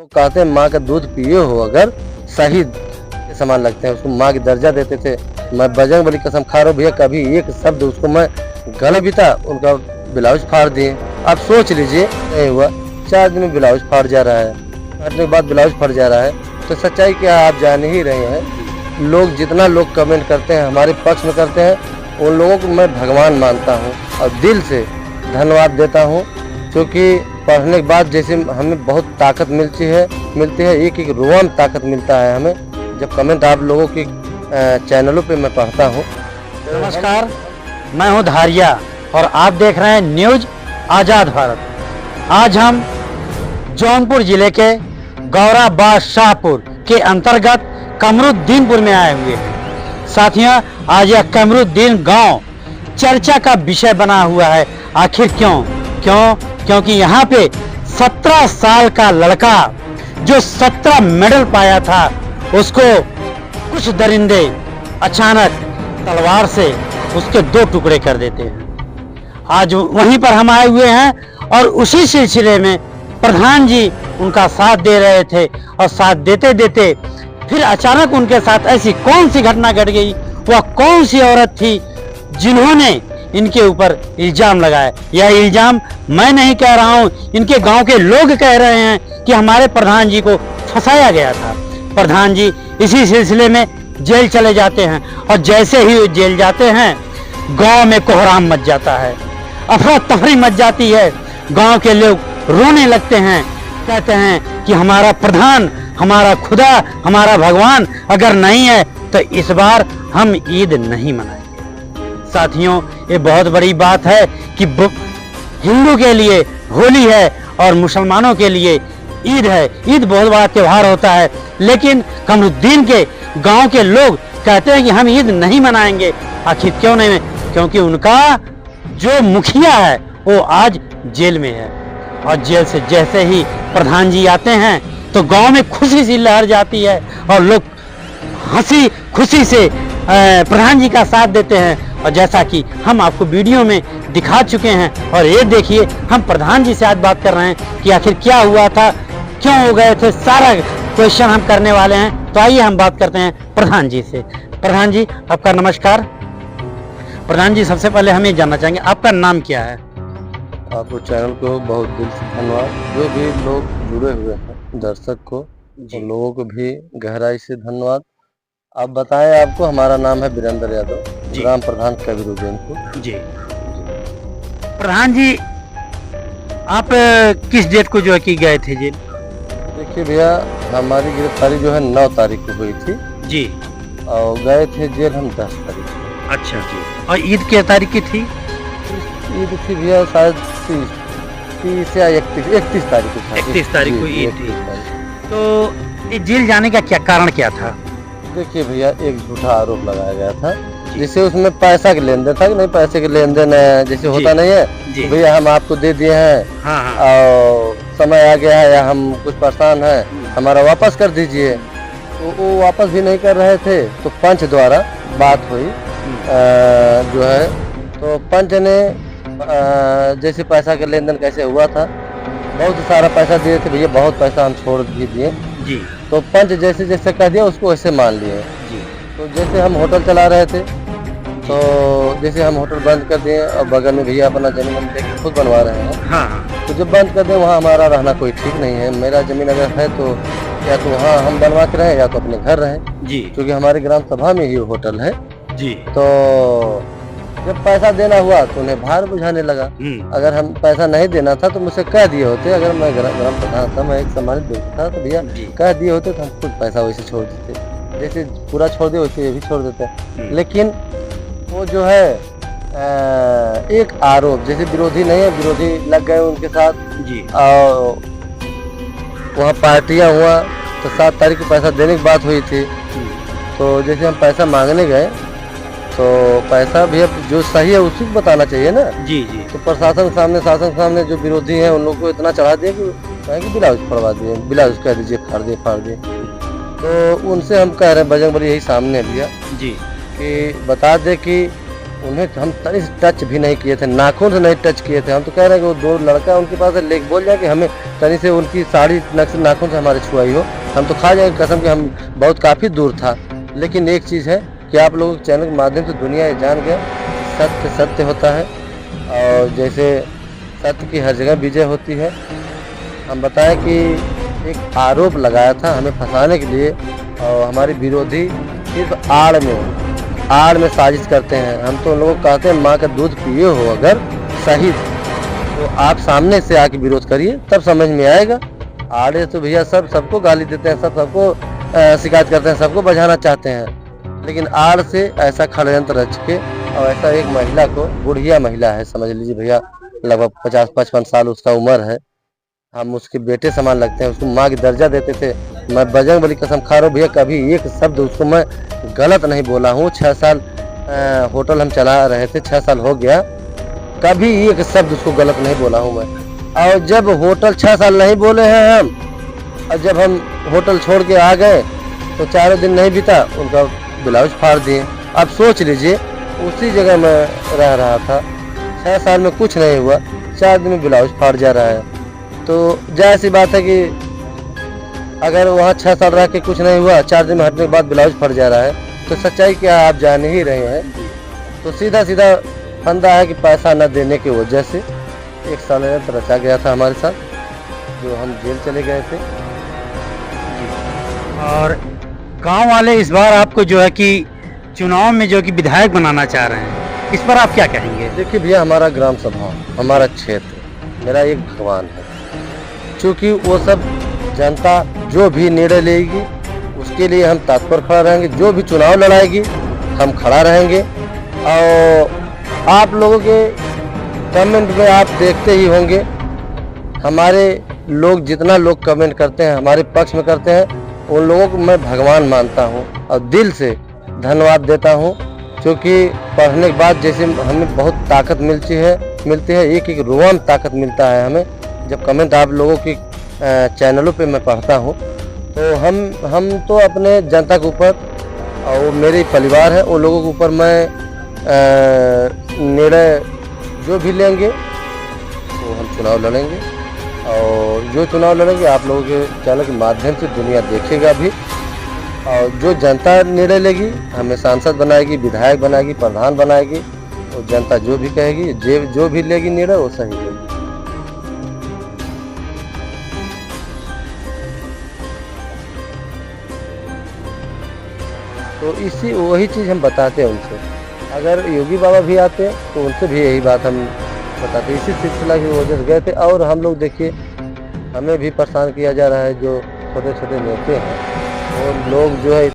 वो कहते हैं माँ का दूध पिए हो अगर शहीद के समान लगते हैं, उसको माँ की दर्जा देते थे। मैं बजरंगबली कसम खा रहा हूँ भैया, कभी एक शब्द उसको मैं गले भी था उनका ब्लाउज फाड़ दिए। आप सोच लीजिए, नहीं हुआ 4 दिन में ब्लाउज फाड़ जा रहा है, फाड़ने के बाद ब्लाउज फट जा रहा है। तो सच्चाई क्या आप जान ही रहे हैं। लोग जितना लोग कमेंट करते हैं हमारे पक्ष में करते हैं, उन लोगों को मैं भगवान मानता हूँ और दिल से धन्यवाद देता हूँ, क्योंकि पढ़ने के बाद जैसे हमें बहुत ताकत मिलती है, एक एक रुआ में ताकत मिलता है हमें जब कमेंट आप लोगों की चैनलों पे मैं पढ़ता हूँ। नमस्कार, मैं हूं धारिया और आप देख रहे हैं न्यूज आजाद भारत। आज हम जौनपुर जिले के गौरा बादशाहपुर के अंतर्गत कमरुद्दीनपुर में आए हुए हैं। साथियों, आज यह कमरुद्दीन गांव चर्चा का विषय बना हुआ है। आखिर क्योंकि यहाँ पे 17 साल का लड़का जो 17 मेडल पाया था, उसको कुछ दरिंदे अचानक तलवार से उसके 2 टुकड़े कर देते हैं। आज वहीं पर हम आए हुए हैं और उसी सिलसिले में प्रधान जी उनका साथ दे रहे थे और साथ देते देते फिर अचानक उनके साथ ऐसी कौन सी घटना घट गई, वह कौन सी औरत थी जिन्होंने इनके ऊपर इल्जाम लगाया। यह इल्जाम मैं नहीं कह रहा हूं, इनके गांव के लोग कह रहे हैं कि हमारे प्रधान जी को फंसाया गया था। प्रधान जी इसी सिलसिले में जेल चले जाते हैं और जैसे ही जेल जाते हैं गांव में कोहराम मच जाता है, अफरा तफरी मच जाती है। गांव के लोग रोने लगते हैं, कहते हैं कि हमारा प्रधान, हमारा खुदा, हमारा भगवान अगर नहीं है तो इस बार हम ईद नहीं मनाएंगे। साथियों, ये बहुत बड़ी बात है कि हिंदू के लिए होली है और मुसलमानों के लिए ईद है। ईद बहुत बड़ा त्योहार होता है, लेकिन कमरुद्दीन के गांव के लोग कहते हैं कि हम ईद नहीं मनाएंगे। आखिर क्यों नहीं? क्योंकि उनका जो मुखिया है वो आज जेल में है और जेल से जैसे ही प्रधान जी आते हैं तो गांव में खुशी सी लहर जाती है और लोग हंसी खुशी से प्रधान जी का साथ देते हैं। और जैसा कि हम आपको वीडियो में दिखा चुके हैं, और ये देखिए हम प्रधान जी से आज बात कर रहे हैं कि आखिर क्या हुआ था, क्यों हो गए थे, सारा क्वेश्चन हम करने वाले हैं। तो आइए हम बात करते हैं प्रधान जी से। प्रधान जी, आपका नमस्कार। प्रधान जी, सबसे पहले हम ये जानना चाहेंगे आपका नाम क्या है? आपको चैनल को बहुत दिल से धन्यवाद, जो भी लोग जुड़े हुए हैं दर्शक को, उन लोगों को भी गहराई से धन्यवाद। आप बताएं, आपको हमारा नाम है वीरेंद्र यादव, ग्राम प्रधान कमरुद्दीनपुर। जी प्रधान जी, आप किस डेट को जो है कि गए थे जेल? देखिए भैया, हमारी गिरफ्तारी जो है 9 तारीख को हुई थी जी, और गए थे जेल हम 10 तारीख को। अच्छा जी। और ईद क्या तारीख की थी? ईद थी भैया शायद 30 या 31 तारीख को। 31 तारीख को ईद थी। तो ये जेल जाने का क्या कारण क्या था? देखिए भैया, एक झूठा आरोप लगाया गया था, जिससे उसमें पैसा के लेन देन था कि नहीं, पैसे के लेन देन जैसे होता नहीं है भैया, हम आपको दे दिए हैं। हाँ। और समय आ गया है या हम कुछ परेशान हैं, हमारा वापस कर दीजिए। तो वो वापस भी नहीं कर रहे थे, तो पंच द्वारा बात हुई जो है, तो पंच ने जैसे पैसा का लेन देन कैसे हुआ था, बहुत सारा पैसा दिए थे भैया, बहुत पैसा हम छोड़ भी दिए जी। तो पंच जैसे जैसे कह दिया उसको वैसे मान लिए जी। तो जैसे हम होटल चला रहे थे, तो जैसे हम होटल बंद कर दिए और बगल में भैया अपना जमीन लेके खुद बनवा रहे हैं। हाँ। तो जब बंद कर दें, वहाँ हमारा रहना कोई ठीक नहीं है। मेरा जमीन अगर है तो या तो वहाँ हम बनवा के रहें या तो अपने घर रहें जी, क्योंकि हमारी ग्राम सभा में ही होटल है जी। तो जब पैसा देना हुआ तो उन्हें भार बुझाने लगा। अगर हम पैसा नहीं देना था तो मुझसे कह दिए होते, अगर मैं ग्राम प्रधान था, मैं एक सम्मानित व्यक्ति था, तो भैया कह दिए होते तो हम खुद पैसा वैसे छोड़ देते, जैसे पूरा छोड़ दिए वैसे ये भी छोड़ देते। लेकिन वो जो है एक आरोप, जैसे विरोधी नहीं है, विरोधी लग गए उनके साथ जी। और वहाँ पार्टियाँ हुआ तो 7 तारीख को पैसा देने की बात हुई थी। तो जैसे हम पैसा मांगने गए तो पैसा भैया जो सही है उसी को बताना चाहिए ना। जी। तो प्रशासन सामने, शासन सामने जो विरोधी हैं उन लोगों को इतना चढ़ा दिया कि ब्लाउज फड़वा दिए, ब्लाउज कह दीजिए फाड़ दिए। तो उनसे हम कह रहे हैं, बजरंगबली यही सामने भैया जी, कि बता दे कि उन्हें हम तनी से टच भी नहीं किए थे, नाखून से नहीं टच किए थे। हम तो कह रहे हैं कि वो दो लड़का उनके पास है, लेके बोल जाए कि हमें तनी से उनकी साड़ी नक से नाखून से हमारे छुआई हो, हम तो खा जाएंगे कसम कि हम बहुत काफ़ी दूर था। लेकिन एक चीज़ है कि आप लोगों के चैनल के माध्यम से दुनिया ये जान गया सत्य सत्य होता है, और जैसे सत्य की हर जगह विजय होती है। हम बताएं कि एक आरोप लगाया था हमें फंसाने के लिए, और हमारे विरोधी सिर्फ आड़ में साजिश करते हैं। हम तो उन लोगों को कहते हैं माँ का दूध पिए हो अगर सही, तो आप सामने से आके विरोध करिए, तब समझ में आएगा। आड़े तो भैया सबको गाली देते हैं, सबको शिकायत करते हैं, सबको बजाना चाहते हैं, लेकिन आड़ से ऐसा षड्यंत्र रच के, और ऐसा एक महिला को, बुढ़िया महिला है समझ लीजिए भैया, लगभग 50-55 साल उसका उम्र है, हम उसके बेटे समान लगते हैं, उसको माँ की दर्जा देते थे। मैं बजरंगबली कसम खा रहा हूँ भैया, कभी एक शब्द उसको मैं गलत नहीं बोला हूँ। 6 साल होटल हम चला रहे थे, 6 साल हो गया, कभी एक शब्द उसको गलत नहीं बोला हूँ मैं। और जब होटल 6 साल नहीं बोले हैं हम, और जब हम होटल छोड़ के आ गए तो 4 दिन नहीं बीता उनका ब्लाउज फाड़ दिए। अब सोच लीजिए, उसी जगह मैं रह रहा था, 6 साल में कुछ नहीं हुआ, 4 दिन में ब्लाउज फाड़ जा रहा है। तो जाहिर सी बात है कि अगर वहाँ 6 साल रह के कुछ नहीं हुआ, 4 दिन में हटने के बाद ब्लाउज फट जा रहा है, तो सच्चाई क्या आप जान ही रहे हैं। तो सीधा सीधा फंदा है कि पैसा न देने की वजह से एक षड्यंत्र रचा गया था हमारे साथ, जो हम जेल चले गए थे। और गांव वाले इस बार आपको जो है कि चुनाव में जो कि विधायक बनाना चाह रहे हैं, इस पर आप क्या कहेंगे? देखिए भैया, हमारा ग्राम सभा, हमारा क्षेत्र मेरा एक भगवान है। चूँकि वो सब जनता जो भी निर्णय लेगी उसके लिए हम तत्पर खड़ा रहेंगे, जो भी चुनाव लड़ाएगी हम खड़ा रहेंगे। और आप लोगों के कमेंट में आप देखते ही होंगे, हमारे लोग जितना लोग कमेंट करते हैं हमारे पक्ष में करते हैं, उन लोगों को मैं भगवान मानता हूं और दिल से धन्यवाद देता हूं। क्योंकि पढ़ने के बाद जैसे हमें बहुत ताकत मिलती है, एक एक रुआ में ताकत मिलता है हमें। जब कमेंट आप लोगों की चैनलों पे मैं पढ़ता हूँ, तो हम तो अपने जनता के ऊपर, और वो मेरे परिवार है, उन लोगों के ऊपर मैं निर्णय जो भी लेंगे वो हम चुनाव लड़ेंगे। और जो चुनाव लड़ेंगे आप लोगों के चैनल के माध्यम से दुनिया देखेगा भी। और जो जनता निर्णय लेगी, हमें सांसद बनाएगी, विधायक बनाएगी, प्रधान बनाएगी, और जनता जो भी कहेगी, जो भी लेगी निर्णय वो सही लेगी। तो वही चीज़ हम बताते हैं उनसे। अगर योगी बाबा भी आते तो उनसे भी यही बात हम बताते, इसी सिलसिला की वजह से गए थे। और हम लोग देखिए, हमें भी परेशान किया जा रहा है, जो छोटे छोटे नेता हैं और लोग जो है